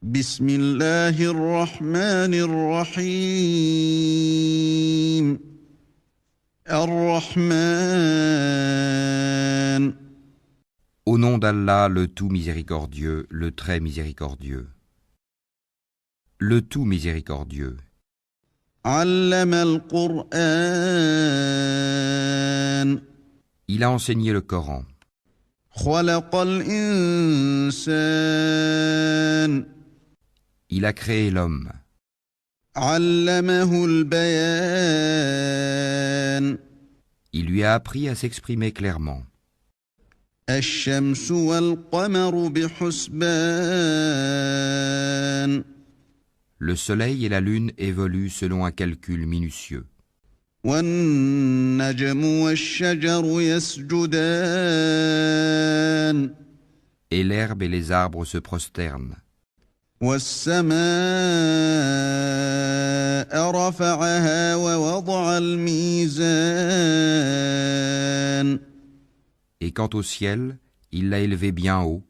بسم الله الرحمن الرحيم الرحمن Au nom d'Allah, le tout miséricordieux, le très miséricordieux. Le tout miséricordieux. علم القرآن Il a enseigné le Coran. خلق الإنسان Il a créé l'homme. علمه البيان Il lui a appris à s'exprimer clairement. الشمس والقمر بحسبان Le soleil et la lune évoluent selon un calcul minutieux. والنجم والشجر يسجدان Et l'herbe et les arbres se prosternent. والسماء رفعها ووضع الميزان Et quant au ciel, il l'a élevé bien haut,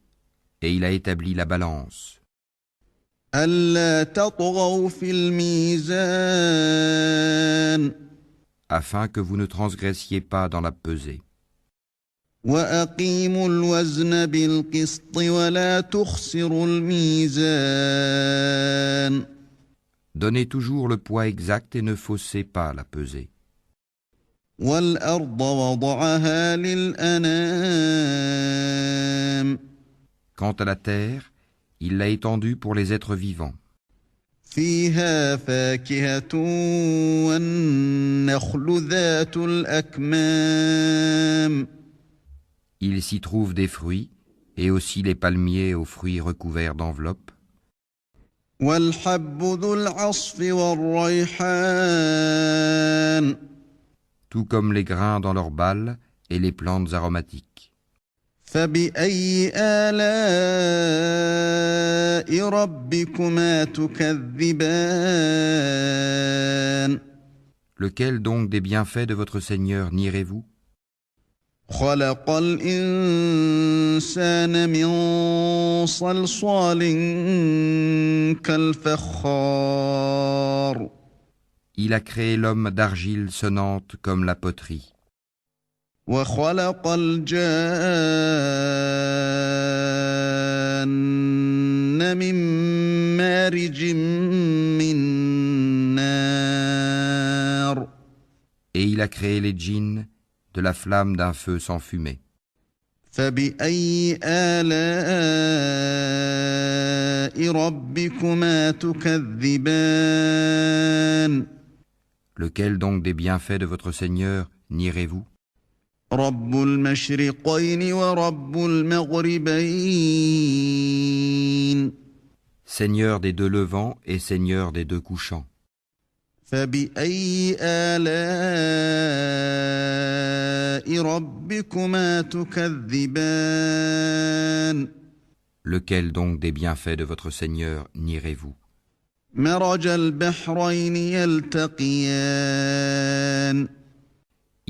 et il a établi la balance, ألا تطغوا في الميزان afin que vous ne transgressiez pas dans la pesée. وأقيموا الوزن بالقسط ولا تخسروا الميزان Donnez toujours le poids exact et ne faussez pas la pesée. والأرض وضعها للأنام Quant à la terre, il l'a étendue pour les êtres vivants. فيها فاكهة والنخل ذات الأكمام Il s'y trouve des fruits, et aussi les palmiers aux fruits recouverts d'enveloppes, والحب ذو العصف والريحان tout comme les grains dans leurs balles et les plantes aromatiques. فبأي آلاء ربكما تكذبان Lequel donc des bienfaits de votre Seigneur nierez-vous? خلق الإنسان من صلصال كالفخار Il a créé l'homme d'argile sonnante comme la poterie. وخلق الجان من مارج من نار Et il a créé les djinns de la flamme d'un feu sans fumée. فبأي آلاء ربكما تكذبان Lequel donc des bienfaits de votre Seigneur nierez-vous? رب المشرقين ورب المغربين Seigneur des deux levants et Seigneur des deux couchants. فبأي آلاء ربكما تكذبان Lequel donc des bienfaits de votre Seigneur nierez-vous? مرج البحرين يلتقيان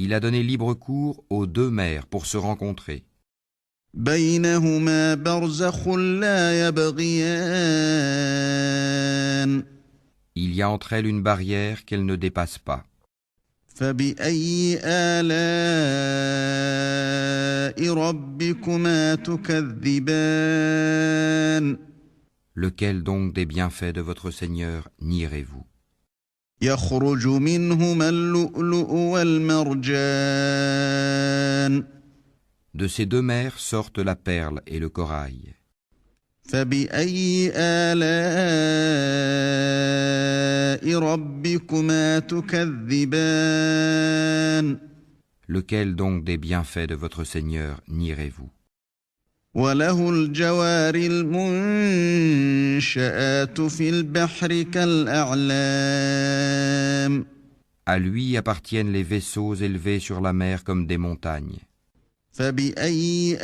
Il a donné libre cours aux deux mers pour se rencontrer. بينهما برزخ لا يبغيان Il y a entre elles une barrière qu'elles ne dépassent pas. فبأي آلاء ربكما تكذبان Lequel donc des bienfaits de votre Seigneur nierez-vous? يخرج منهما اللؤلؤ والمرجان De ces deux mers sortent la perle et le corail. فبأي آلاء ربكما تكذبان Lequel donc des bienfaits de votre Seigneur nierez-vous? وله الجوار المنشآت في البحر كالأعلام À lui appartiennent les vaisseaux élevés sur la mer comme des montagnes. فبأي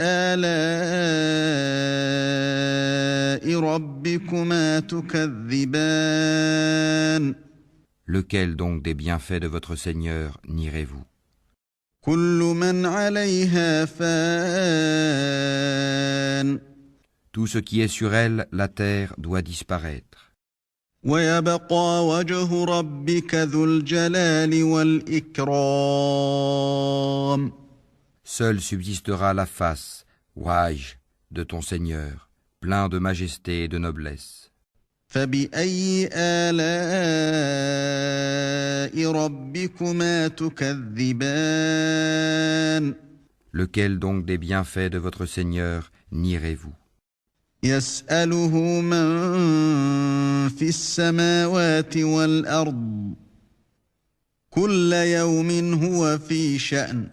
آلاء ربكما تكذبان Lequel donc des bienfaits de votre Seigneur nierez-vous? كل من عليها فان Tout ce qui est sur elle, la terre, doit disparaître. ويبقى وجه ربك ذو الجلال والإكرام. Seule subsistera la face, Wajh, de ton Seigneur, plein de majesté et de noblesse. فبأي آلاء ربكما تكذبان. Lequel donc des bienfaits de votre Seigneur nierez-vous? يسأله من في السماوات والأرض كل يوم هو في شأن.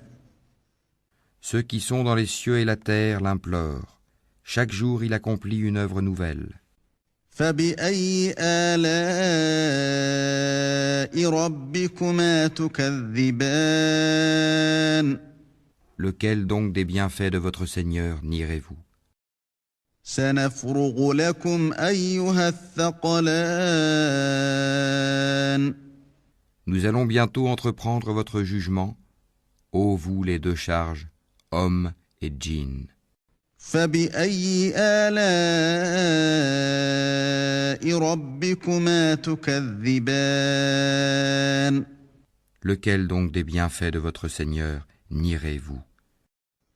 Ceux qui sont dans les cieux et la terre l'implorent. Chaque jour il accomplit une œuvre nouvelle. فبأي آلاء ربكما تكذبان. Lequel donc des bienfaits de votre Seigneur nierez-vous? سنفرغ لكم أيها الثقلان. Nous allons bientôt entreprendre votre jugement, ô vous les deux charges, hommes et djinns. فبأي آلاء ربكما تكذبان. Lequel donc des bienfaits de votre Seigneur nierez-vous?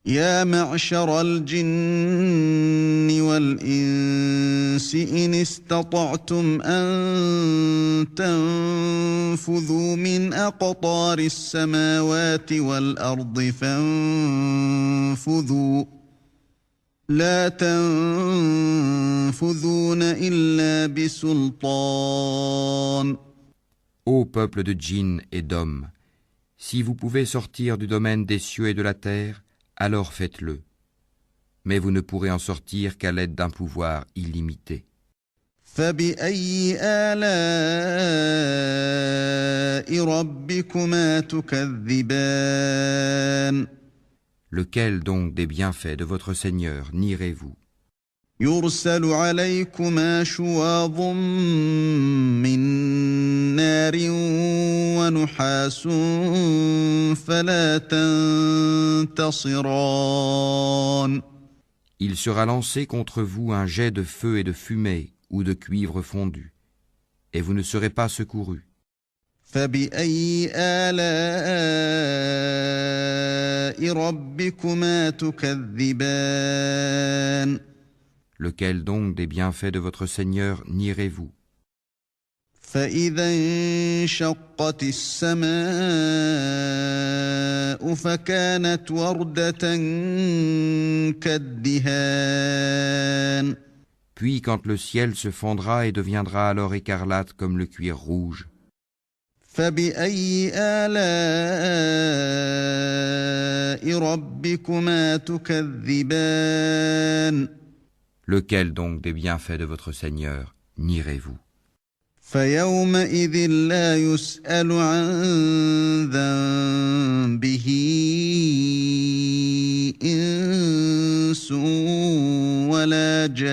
يا معشر الجن والإنس إن استطعتم أن تنفذوا من أقطار السماوات والأرض فانفذوا لا تنفذون إلا بسلطان. Ô peuple de djinns et d'hommes, si vous pouvez sortir du domaine des cieux et de la terre, alors faites-le. Mais vous ne pourrez en sortir qu'à l'aide d'un pouvoir illimité. فبأي آلاء ربكما تكذبان. Lequel donc des bienfaits de votre Seigneur nierez-vous? يرسل عليكما شواظ من نار ونحاس فلا تنتصران. Il sera lancé contre vous un jet de feu et de fumée ou de cuivre fondu, et vous ne serez pas secourus. فبأي آلاء ربكما تكذبان. Lequel donc des bienfaits de votre Seigneur nierez-vous? فإذا انشقت السماء فكانت وردة كالدهان. Puis quand le ciel se fendra et deviendra alors écarlate comme le cuir rouge, فبأي آلاء ربكما تكذبان. lequel donc des bienfaits de votre Seigneur nierez-vous? فيومئذ لا يسأل عن ذنبه إنس ولا جان.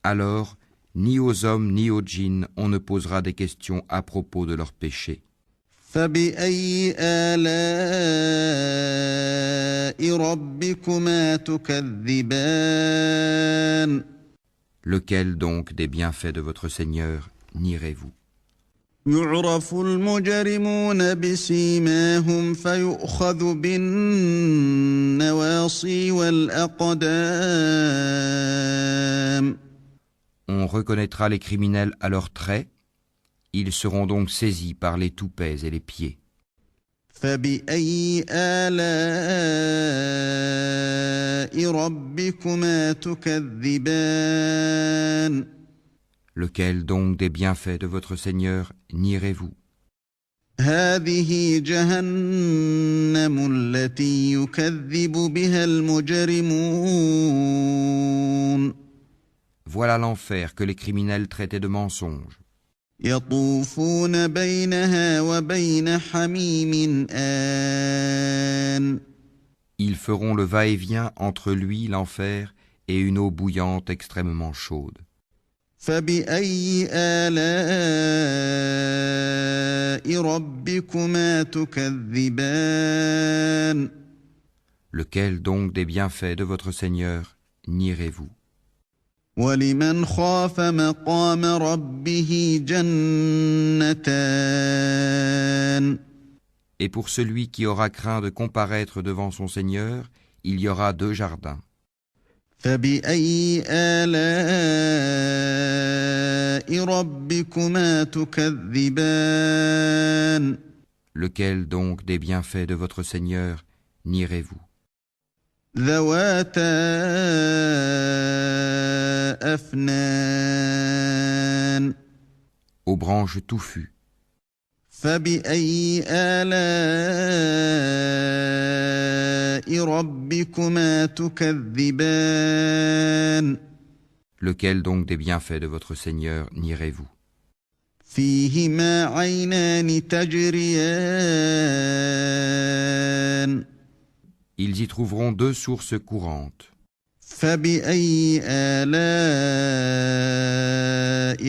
Alors, ni aux hommes ni aux djinns on ne posera des questions à propos de leurs péchés. فبأي آلاء ربكما تكذبان. Lequel donc des bienfaits de votre Seigneur nierez-vous? يعرف المجرمون بسيماهم فيؤخذ بالنواصي والأقدام. On reconnaîtra les criminels à leurs traits, ils seront donc saisis par les toupets et les pieds. فبأي آلاء ربكما تكذبان. Lequel donc des bienfaits de votre Seigneur nierez-vous? هذه جهنم التي يكذب بها المجرمون. Voilà l'enfer que les criminels traitaient de mensonge. يطوفون بينها وبين حميم آن. Ils feront le va-et-vient entre lui, l'enfer, et une eau bouillante extrêmement chaude. فبأي آلاء ربكما تكذبان. Lequel donc des bienfaits de votre Seigneur nierez-vous? وَلِمَنْ خَافَ مَقَامَ رَبِّهِ جَنَّتَانِ Et pour celui qui aura craint de comparaître devant son Seigneur, il y aura 2 jardins. فَبِأَيِّ آلَاءِ رَبِّكُمَا تُكَذِّبَانِ Lequel donc des bienfaits de votre Seigneur nierez-vous? ذَوَاتَا أَفْنَانٍ Aux branches touffues. فَبِأَيِّ آلَاءِ رَبِّكُمَا تُكَذِّبَانِ Lequel donc des bienfaits de votre Seigneur nierez-vous? فِيهِمَا عَيْنَانِ تَجْرِيَانِ Ils y trouveront 2 sources courantes. فَبِأَيِّ آلَاءِ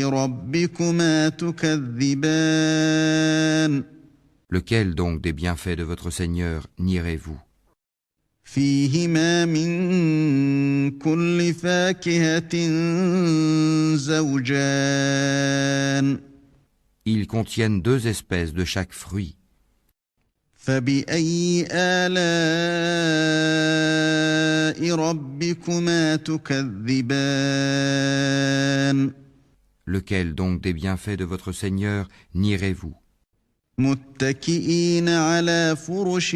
رَبِّكُمَا تُكَذِّبَانِ Lequel donc des bienfaits de votre Seigneur nierez-vous? فِيهِمَا مِن كُلِّ فَاكِهَةٍ زَوْجَانِ Ils contiennent 2 espèces de chaque fruit. فَبِأَيِّ آلَاءِ رَبِّكُمَا تُكَذِّبَانِ Lequel donc des bienfaits de votre Seigneur nierez-vous? مُتَّكِئِينَ عَلَى فُرُشٍ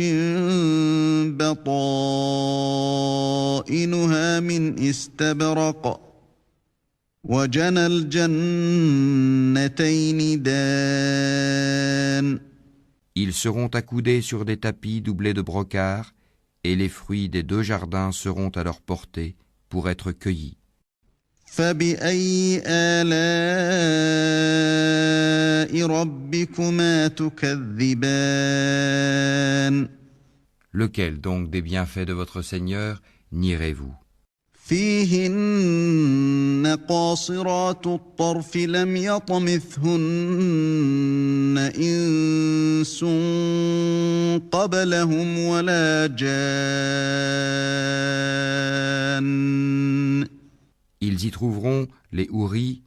بَطَائِنُهَا مِنْ إِسْتَبْرَقٍ وَجَنَى الْجَنَّتَيْنِ دَانٍ Ils seront accoudés sur des tapis doublés de brocart, et les fruits des 2 jardins seront à leur portée pour être cueillis. فَبِأَيِّ آلَاءِ رَبِّكُمَا تُكَذِّبَانِ Lequel donc des bienfaits de votre Seigneur nierez-vous? فِيهِنَّ قَاصِرَاتُ الطَّرْفِ لَمْ يَطْمِثْهُنَّ إِنسٌ قَبْلَهُمْ وَلَا جَانٌّ Ils y trouveront les houris,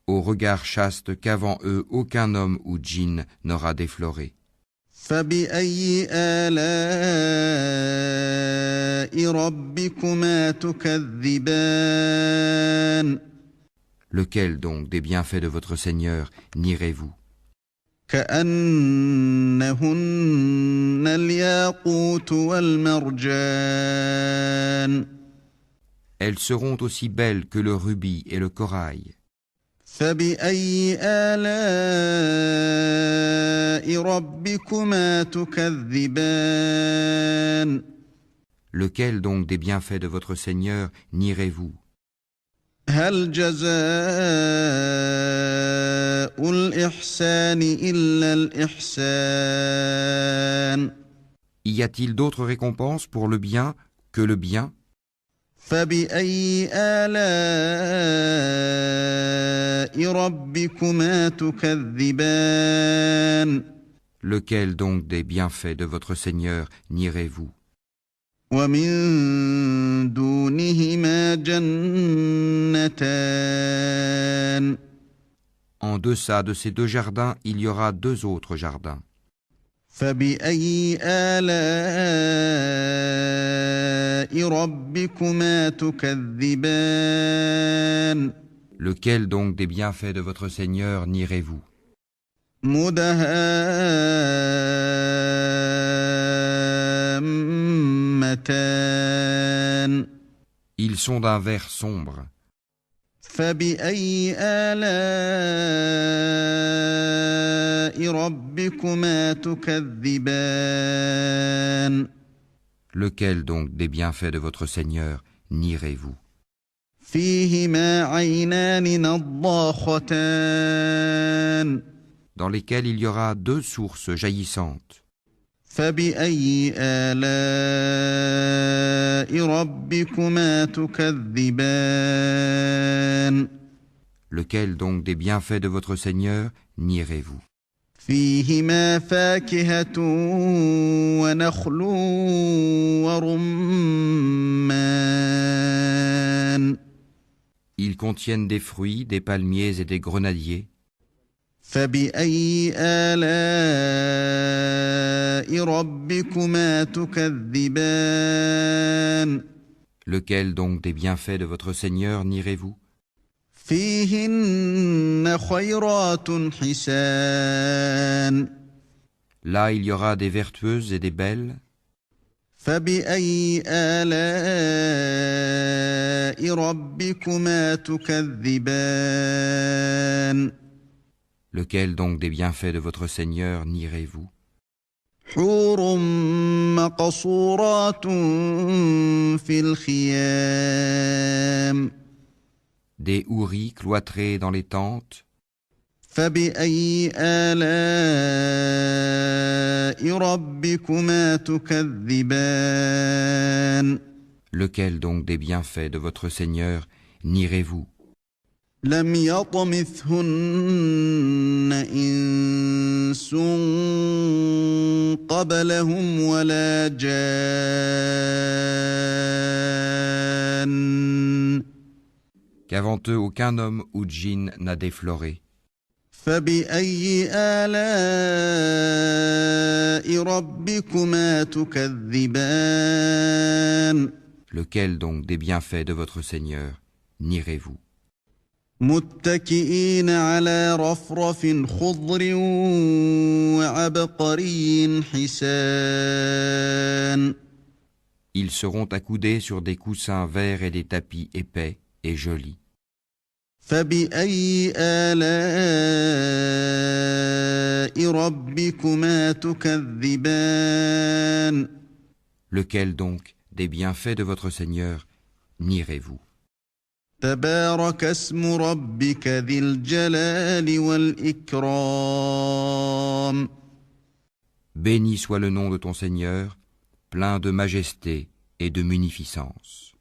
au regard chaste qu'avant eux aucun homme ou djinn n'aura défloré. فَبِأَيِّ آلَاءِ رَبِّكُمَا تُكَذِّبَانِ Lequel donc des bienfaits de votre Seigneur nierez-vous? كَأَنَّهُنَّ الْيَاقُوتُ وَالْمَرْجَانُ Elles seront aussi belles que le rubis et le corail. فَبِأَيِّ آلَاءِ رَبِّكُمَا تُكَذِّبَانِ Lequel donc des bienfaits de votre Seigneur nierez-vous? هَلْ جَزَاءُ الْإِحْسَانِ إِلَّا الْإِحْسَانُ Y a-t-il d'autres récompenses pour le bien que le bien? فَبِأَيِّ آلَاءِ رَبِّكُمَا تُكَذِّبَانِ Lequel donc des bienfaits de votre Seigneur nierez-vous? وَمِن دُونِهِمَا جَنَّتَانِ En deçà de ces 2 jardins, il y aura 2 autres jardins. فَبِأَيِّ آلَاءِ رَبِّكُمَا تُكَذِّبَانِ Lequel donc des bienfaits de votre Seigneur nierez-vous? مُدْهَامَّتَانِ Ils sont d'un vert sombre. فَبِأَيِّ آلَاءِ رَبِّكُمَا تُكَذِّبَانِ Lequel donc des bienfaits de votre Seigneur nierez-vous? فِيهِمَا عَيْنَانِ نَضَّاخَتَانِ Dans lesquels il y aura 2 sources jaillissantes. فَبِأَيِّ آلَاءِ رَبِّكُمَا تُكَذِّبَانِ Lequel donc des bienfaits de votre Seigneur nierez-vous? فيهما فاكهة ونخل ورمان Ils contiennent des fruits, des palmiers et des grenadiers. فبأي آلاء ربكما تكذبان Lequel donc des bienfaits de votre Seigneur nierez-vous? فيهن خيرات حسان Là il y aura des vertueuses et des belles. فبأي آلاء ربكما تكذبان Lequel donc des bienfaits de votre Seigneur nierez-vous? حور مقصورات في الخيام Des houris cloîtrés dans les tentes. فبأي آلاء ربكما تكذبان Lequel donc des bienfaits de votre Seigneur nierez-vous? لم يطمثهن إنس قبلهم ولا جان Qu'avant eux aucun homme ou djinn n'a défloré. فبأي آلاء ربكما تكذبان Lequel donc des bienfaits de votre Seigneur nierez-vous? متكئين على رفرف خضر وعبقري حسان Ils seront accoudés sur des coussins verts et des tapis épais et jolis. فبأي آلاء ربكما تكذبان Lequel donc des bienfaits de votre Seigneur nierez-vous? تبارك اسم ربك ذي الجلال والإكرام Béni soit le nom de ton Seigneur, plein de majesté et de munificence.